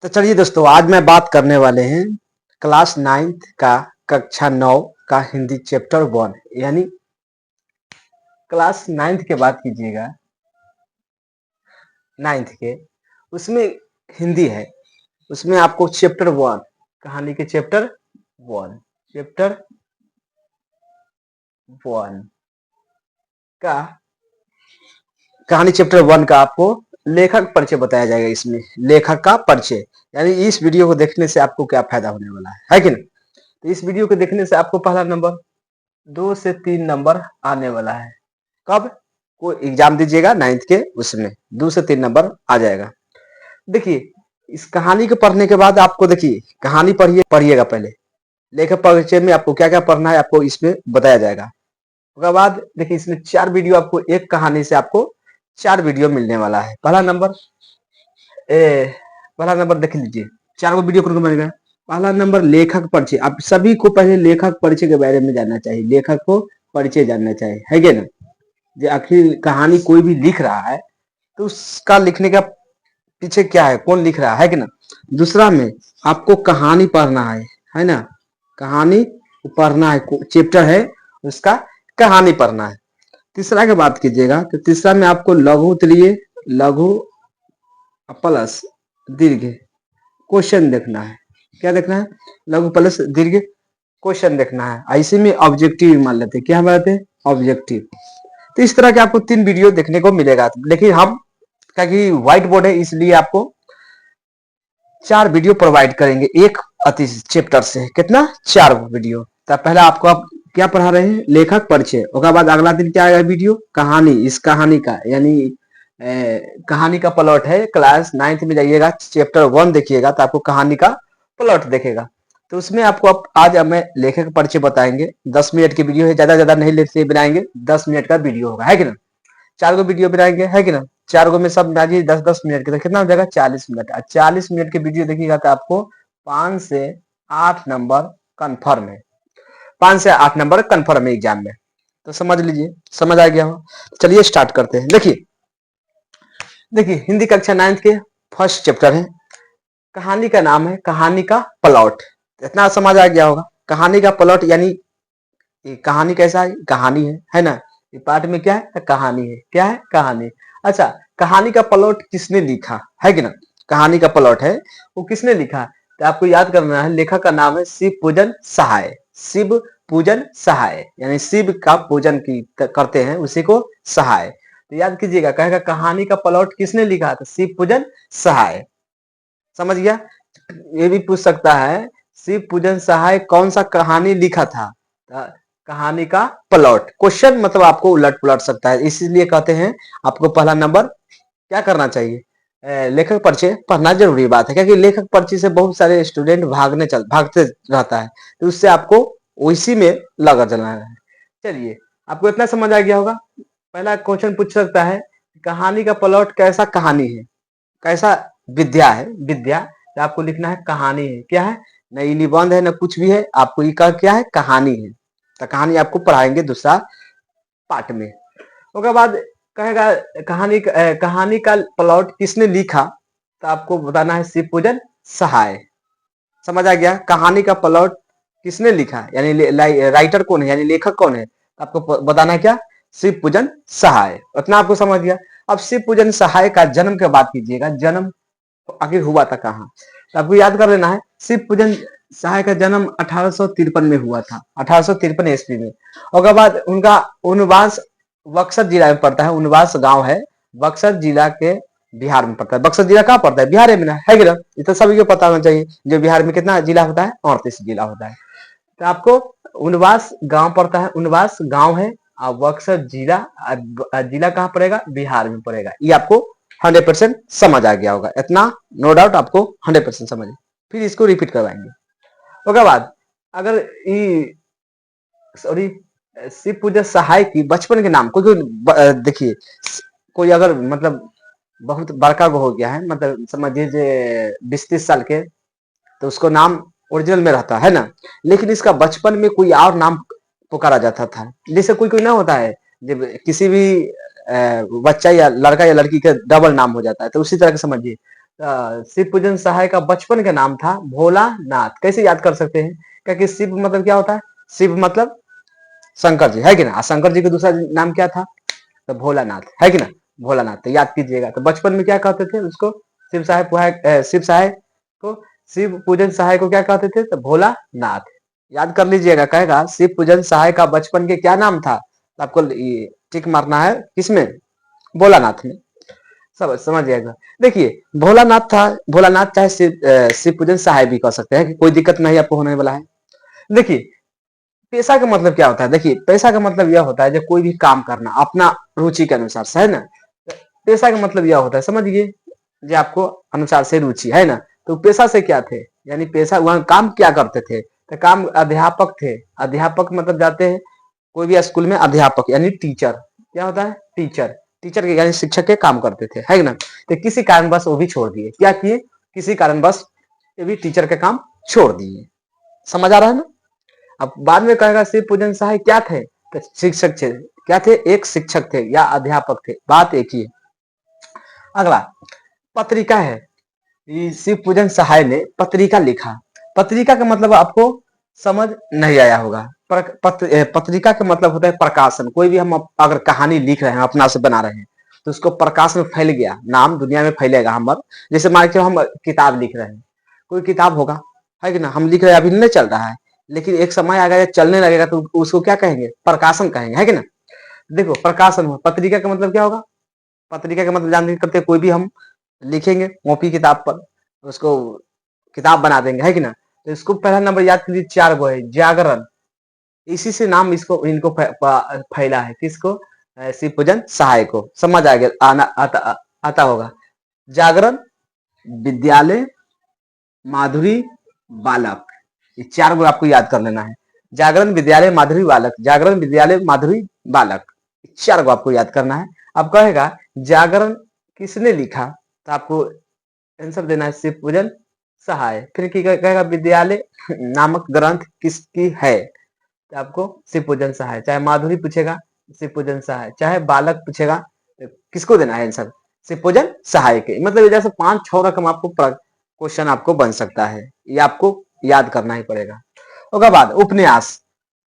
तो चलिए दोस्तों, आज मैं बात करने वाले हैं क्लास 9th का कक्षा 9 का हिंदी चैप्टर 1 यानी क्लास 9th के बात कीजिएगा 9th के उसमें हिंदी है। उसमें आपको चैप्टर 1 कहानी के चैप्टर 1 का कहानी चैप्टर 1 का आपको लेखक परिचय बताया जाएगा। इसमें लेखक का परिचय यानी इस वीडियो को देखने से आपको क्या फायदा होने वाला है कि नहीं। तो इस वीडियो को देखने से आपको पहला नंबर 2 से 3 नंबर आने वाला है। कब कोई एग्जाम दीजिएगा 9th के, उसमें 2 से 3 नंबर आ जाएगा। देखिए, इस कहानी को पढ़ने के बाद आपको देखिए कहानी पढ़िएगा पहले। लेखक परिचय में आपको क्या क्या पढ़ना है आपको इसमें बताया जाएगा। उसके बाद देखिए इसमें 4 वीडियो आपको एक कहानी से आपको 4 वीडियो मिलने वाला है। पहला नंबर देख लीजिए, 4 गो वीडियो कौन बनेगा। पहला नंबर लेखक परिचय। आप सभी को पहले लेखक परिचय के बारे में जानना चाहिए, लेखक को परिचय जानना चाहिए, है क्या ना। जो आखिर कहानी कोई भी लिख रहा है तो उसका लिखने का पीछे क्या है, कौन लिख रहा है कि ना। दूसरा में आपको कहानी पढ़ना है ना। कहानी पढ़ना है, चैप्टर है उसका कहानी पढ़ना है। तीसरा की बात कीजिएगा तो तीसरा में आपको लघु उत्तरीय, लघु प्लस दीर्घ क्वेश्चन देखना है। क्या देखना है? लघु प्लस दीर्घ क्वेश्चन देखना है। ऐसे में ऑब्जेक्टिव मान लेते हैं। क्या मानते हैं? ऑब्जेक्टिव। तो इस तरह के आपको 3 वीडियो देखने को मिलेगा। लेकिन हम क्या कि व्हाइट बोर्ड है इसलिए आपको 4 वीडियो प्रोवाइड करेंगे एक अति चैप्टर से। कितना? 4 वीडियो। तो पहला आपको आप क्या पढ़ा रहे हैं? लेखक परिचय। उसके बाद अगला दिन क्या आएगा? वीडियो कहानी। इस कहानी का यानी कहानी का प्लॉट है। क्लास 9th में जाइएगा, चैप्टर 1 देखिएगा तो आपको कहानी का प्लॉट देखेगा। तो उसमें आपको आज हमें लेखक परिचय बताएंगे। 10 मिनट की वीडियो है, ज्यादा नहीं लेते बनाएंगे, 10 मिनट का वीडियो होगा, है कि ना। 4 गो वीडियो बनाएंगे, है कि ना। 4 गो में सब मिलाइए 10-10 मिनट के, तो कितना हो जाएगा? 40 मिनट। 40 मिनट के वीडियो देखिएगा तो आपको 5 से 8 नंबर कन्फर्म है। 5 से 8 नंबर कन्फर्म है एग्जाम में। तो समझ लीजिए, समझ आ गया हो। चलिए स्टार्ट करते हैं। देखिए हिंदी कक्षा 9th के फर्स्ट चैप्टर है। कहानी का नाम है कहानी का प्लॉट। इतना समझ आ गया होगा। कहानी का प्लॉट यानी कहानी कैसा है? कहानी है ना। ये पार्ट में क्या है? कहानी है। क्या है? कहानी। अच्छा, कहानी का प्लॉट किसने लिखा है कि ना। कहानी का प्लॉट है वो किसने लिखा, तो आपको याद करना है। लेखक का नाम है शिव पूजन सहाय। शिव पूजन सहाय यानी शिव का पूजन की करते हैं उसी को सहाय। तो याद कीजिएगा, कहेगा कहानी का प्लॉट किसने लिखा, तो शिव पूजन सहाय। समझ गया। ये भी पूछ सकता है शिव पूजन सहाय कौन सा कहानी लिखा था। कहानी का प्लॉट क्वेश्चन मतलब आपको उलट पुलट सकता है, इसीलिए कहते हैं आपको पहला नंबर क्या करना चाहिए, लेखक परिचय पढ़ना जरूरी बात है। क्योंकि लेखक परिचय से बहुत सारे स्टूडेंट भागते रहता है, तो उससे आपको उसी में लगा चलना है। चलिए, आपको इतना समझ आ गया होगा। पहला क्वेश्चन पूछ सकता है कहानी का प्लॉट कैसा कहानी है, कैसा विद्या है। विद्या तो आपको लिखना है कहानी है। क्या है? न ये निबंध है न कुछ भी है, आपको ये क्या है? कहानी है। तो कहानी आपको पढ़ाएंगे दूसरा पार्ट में। उसके बाद कहेगा कहानी का प्लॉट किसने लिखा, तो आपको बताना है शिव पूजन सहाय। समझ आ गया। कहानी का प्लॉट किसने लिखा यानी राइटर कौन है यानी लेखक कौन है, आपको बताना है क्या? शिव पूजन सहाय। उतना आपको समझ गया। अब शिव पूजन सहाय का जन्म की बात कीजिएगा। जन्म आखिर हुआ था कहाँ, तो आपको याद कर लेना है। शिव पूजन सहाय का जन्म 1853 में हुआ था, 1853 ईस्वी में। उसके बाद उनका उनवास बक्सर जिला में पड़ता है। उनवास गांव है, बक्सर जिला के बिहार में पड़ता है। बक्सर जिला कहाँ पड़ता है? बिहार में ना, है कि ना। ये तो सभी को पता होना चाहिए। जो बिहार में कितना जिला होता है? 38 जिला होता है। तो आपको उनवास गांव पड़ता है, उनवास गांव है। और बक्सर जिला, जिला कहाँ पड़ेगा? बिहार में पड़ेगा। ये आपको 100% समझ आ गया होगा। इतना नो डाउट आपको 100% समझ। फिर इसको रिपीट करवाएंगे। उसके बाद अगर सॉरी शिव पूजन सहाय की बचपन के नाम कोई देखिए, कोई अगर मतलब बहुत बड़का हो गया है, मतलब समझिए 20-30 साल के, तो उसको नाम ओरिजिनल में रहता है ना। लेकिन इसका बचपन में कोई और नाम पुकारा जाता था। जैसे कोई कोई ना होता है जब किसी भी बच्चा या लड़का या लड़की का डबल नाम हो जाता है, तो उसी तरह के समझिए शिव पूजन सहाय का बचपन का नाम था भोलानाथ। कैसे याद कर सकते हैं? क्योंकि शिव मतलब क्या होता है? शिव मतलब शंकर जी, है कि ना? शंकर जी का दूसरा नाम क्या था? तो भोलानाथ, है कि ना? भोलानाथ, तो याद कीजिएगा। तो बचपन में क्या कहते थे उसको? शिव सहाय, शिव सहाय को, शिव पूजन सहाय को क्या कहते थे? तो भोलानाथ। याद कर लीजिएगा, कहेगा शिव पूजन सहाय का बचपन के क्या नाम था? तो आपको टिक मारना है किसमें? भोलानाथ में। सब समझ जाएगा। देखिए, भोलानाथ था, भोलानाथ चाहे शिव पूजन सहाय भी कह सकते हैं, कि कोई दिक्कत नहीं आपको होने वाला है। देखिए, पैसा का मतलब क्या होता है? देखिए, पैसा का मतलब यह होता है जो कोई भी काम करना अपना रुचि के अनुसार से, है ना? पैसा का मतलब यह होता है, समझिए, जो आपको अनुसार से रुचि है ना। तो पेशा से क्या थे? यानी पेशा वहां काम क्या करते थे? तो काम अध्यापक थे। अध्यापक मतलब जाते हैं कोई भी स्कूल में, अध्यापक यानी टीचर। क्या होता है? टीचर। टीचर के यानी शिक्षक के काम करते थे, है ना? तो किसी कारणवश वो भी छोड़ दिए। क्या किए? किसी कारणवश ये भी टीचर के काम छोड़ दिए। समझ आ रहा है ना? अब बाद में कहेगा शिव पूजन सहाय क्या थे? तो शिक्षक थे। क्या थे? एक शिक्षक थे या अध्यापक थे, बात एक ही है। अगला पत्रिका है। ये शिव पूजन सहाय ने पत्रिका लिखा। पत्रिका का मतलब आपको समझ नहीं आया होगा। पत्रिका का मतलब होता है प्रकाशन। कोई भी हम अगर कहानी लिख रहे हैं, अपना से बना रहे हैं, तो उसको प्रकाशन फैल गया, नाम दुनिया में फैलेगा हमारा। जैसे मान के हम किताब लिख रहे हैं, कोई किताब होगा, है कि ना? हम लिख रहे हैं, अभी नहीं चल रहा है, लेकिन एक समय आएगा चलने लगेगा, तो उसको क्या कहेंगे? प्रकाशन कहेंगे, है कि ना? देखो, प्रकाशन हुआ। पत्रिका का मतलब क्या होगा? पत्रिका का मतलब जानते करते, कोई भी हम लिखेंगे कॉपी किताब पर, उसको किताब बना देंगे, है कि ना? तो इसको पहला नंबर याद कीजिए, 4 गो है। जागरण, इसी से नाम इसको इनको फैला है। किसको? शिव पूजन सहाय को। समझ आ गया? आता होगा। जागरण, विद्यालय, माधुरी, बालक, ये 4 गो आपको याद कर लेना है। जागरण, विद्यालय, माधुरी, बालक। जागरण, विद्यालय, माधुरी, बालक, 4 गो आपको याद करना है। अब कहेगा जागरण किसने लिखा? तो आपको आंसर देना है शिव पूजन सहाय। फिर कहेगा विद्यालय नामक ग्रंथ किसकी है? तो आपको शिव पूजन सहाय। चाहे माधुरी पूछेगा, शिव पूजन सहाय। चाहे बालक पूछेगा, तो किसको देना है आंसर? शिव पूजन सहाय के। मतलब जैसे 5-6 रकम आपको क्वेश्चन आपको बन सकता है, ये आपको याद करना ही पड़ेगा। उसके बाद उपन्यास।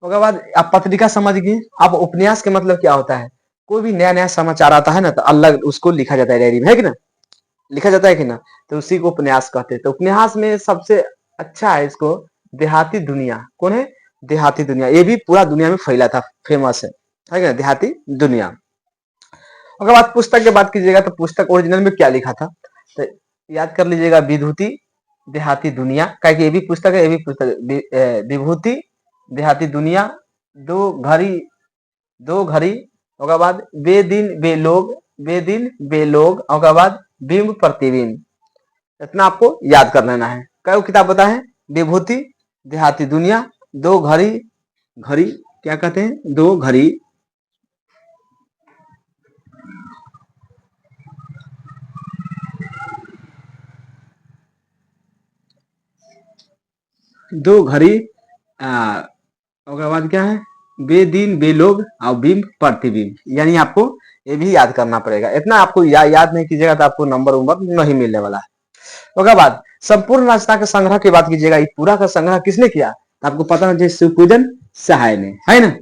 उसके बाद आप पत्रिका समझ गए। अब उपन्यास के मतलब क्या होता है? कोई भी नया नया समाचार आता है ना, तो अलग उसको लिखा जाता है डायरी में, है कि ना? लिखा जाता है कि ना? तो उसी को उपन्यास कहते हैं। तो उपन्यास में सबसे अच्छा है इसको देहाती दुनिया। कौन है? देहाती दुनिया। ये भी पूरा दुनिया में फैला था, फेमस है कि ना? देहाती दुनिया। अगर बात पुस्तक की बात कीजिएगा, तो पुस्तक ओरिजिनल में क्या लिखा था? तो याद कर लीजिएगा, विभूति देहाती दुनिया। क्या ये भी पुस्तक है? ये भी पुस्तक है। विभूति देहाती दुनिया, दो घड़ी, उसके बाद बेदिन बेलोग, बेदिन बेलोग, उसके बाद बिंब प्रतिबिंब। इतना आपको याद कर लेना है। क्या किताब बता है? विभूति देहाती दुनिया, दो घड़ी, घड़ी क्या कहते हैं? दो घड़ी, दो घड़ी, उसके बाद क्या है? बेदिन बेलोग और बिंब प्रतिबिंब। यानी आपको ये भी याद करना पड़ेगा। इतना आपको याद नहीं कीजिएगा तो आपको नंबर उम्बर नहीं मिलने वाला है। उसके बाद संपूर्ण रचना के संग्रह की बात कीजिएगा, ये पूरा का संग्रह किसने किया? तो आपको पता है, शिव पूजन सहाय ने, है ना?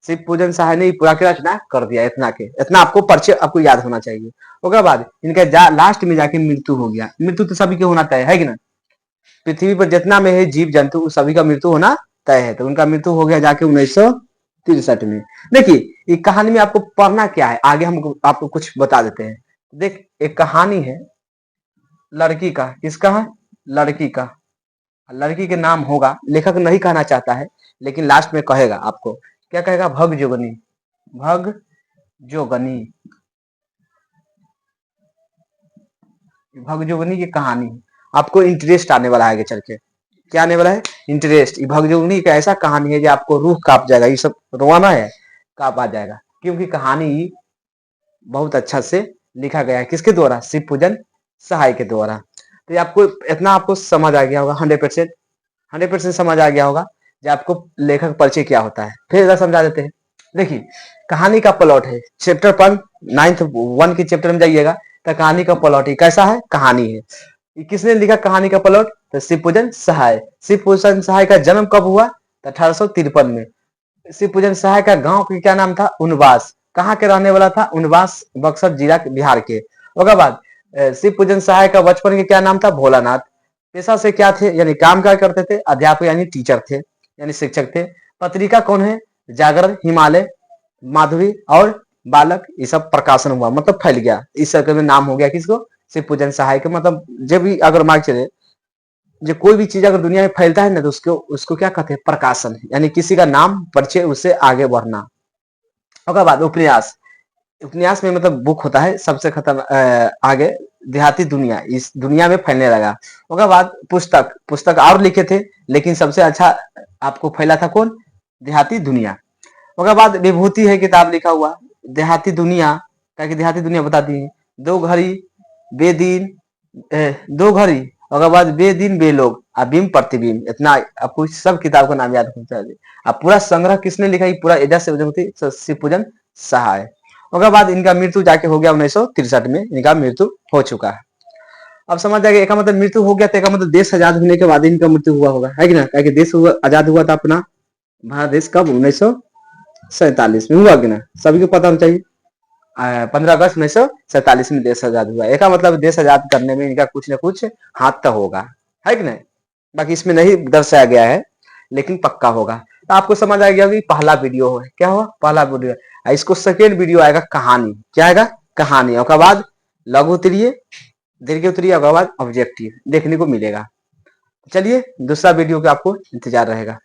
शिव पूजन सहाय ने पूरा की रचना कर दिया। इतना आपको परिचय आपको याद होना चाहिए। उसके बाद इनका लास्ट में जाके मृत्यु हो गया। मृत्यु तो सभी के होना तय है कि ना? पृथ्वी पर जितना में है जीव जंतु, सभी का मृत्यु होना तय है। तो उनका मृत्यु हो गया जाके 1963 में। देखिए, ये कहानी में आपको पढ़ना क्या है, आगे हम आपको कुछ बता देते हैं। देख, एक कहानी है लड़की का। किसका है? लड़की का। लड़की के नाम होगा, लेखक नहीं कहना चाहता है, लेकिन लास्ट में कहेगा आपको। क्या कहेगा? भग जोगनी। भग जोगनी। भग जोगनी की कहानी आपको इंटरेस्ट आने वाला है आगे चल के। क्या आने वाला है? इंटरेस्ट। भग जोगनी का ऐसा कहानी है जो आपको रूह कांप जाएगा। ये सब रोवाना है, कांप आ जाएगा, क्योंकि कहानी बहुत अच्छा से लिखा गया है। किसके द्वारा? शिव पूजन सहाय के द्वारा। तो ये आपको इतना आपको समझ आ गया होगा, 100%, 100% समझ आ गया होगा कि आपको लेखक परिचय क्या होता है। फिर इधर समझा देते हैं। देखिए, कहानी का प्लॉट है। चैप्टर 1 9th 1 के चैप्टर में जाइएगा, तो कहानी का प्लॉट ही कैसा है, कहानी है। ये किसने लिखा कहानी का प्लॉट, तो शिवपूजन सहाय। शिवपूजन सहाय का जन्म कब हुआ, तो 1853 में। शिवपूजन सहाय का गांव का क्या नाम था, उनवास। कहाँ के रहने वाला था, उनवास, बक्सर जिला बिहार के। उसके बाद शिवपूजन सहाय का बचपन के क्या नाम था, भोलानाथ। पेशा से क्या थे, यानी काम क्या करते थे, अध्यापक यानी टीचर थे, यानी शिक्षक थे। पत्रिका कौन है, जागरण, हिमालय, माधुरी और बालक। ये सब प्रकाशन हुआ, मतलब फैल गया, इस सर्कल में नाम हो गया किसको, शिवपूजन सहाय के। मतलब जब भी अगर मान चले, जो कोई भी चीज अगर दुनिया में फैलता है ना, तो उसको उसको क्या कहते हैं, प्रकाशन, यानी किसी का नाम परिचय, उससे आगे बढ़ना। उसके बाद उपन्यास। उपन्यास में मतलब बुक होता है, सबसे खतरनाक आगे देहाती दुनिया, इस दुनिया में फैलने लगा। उसके बाद पुस्तक। पुस्तक और लिखे थे, लेकिन सबसे अच्छा आपको फैला था कौन, देहाती दुनिया। उसके बाद विभूति है किताब लिखा हुआ, देहाती दुनिया, क्या कि देहाती दुनिया बताती है। दो घड़ी, बेदीन, दो घड़ी, उसके बाद बेदीन बेलोग, अबिम प्रतिबिंब, इतना आपको सब किताब का नाम याद होना चाहिए। अब पूरा संग्रह किसने लिखा, पूरा एजा से शिवपूजन सहाय। उसके बाद इनका मृत्यु जाके हो गया 1963 में, इनका मृत्यु हो चुका है। अब समझ जाएगा, एक मतलब मृत्यु हो गया, तो एक मतलब देश आजाद होने के बाद इनका मृत्यु हुआ होगा, है कि ना, क्या देश आजाद हुआ था अपना भारत देश कब, 1947 में हुआ कि ना, सभी को पता होना चाहिए। 15 अगस्त 1947 में देश आजाद हुआ। एक मतलब देश आजाद करने में इनका कुछ ना कुछ हाथ तो होगा, है कि नहीं। बाकी इसमें नहीं दर्शाया गया है, लेकिन पक्का होगा। तो आपको समझ आ गया कि पहला वीडियो है, क्या हुआ, पहला वीडियो। इसको सेकेंड वीडियो आएगा कहानी, क्या आएगा, कहानी। उसके बाद लघु उत्तरीय, दीर्घ उत्तरीय, उसके बाद ऑब्जेक्टिव देखने को मिलेगा। चलिए दूसरा वीडियो का आपको इंतजार रहेगा।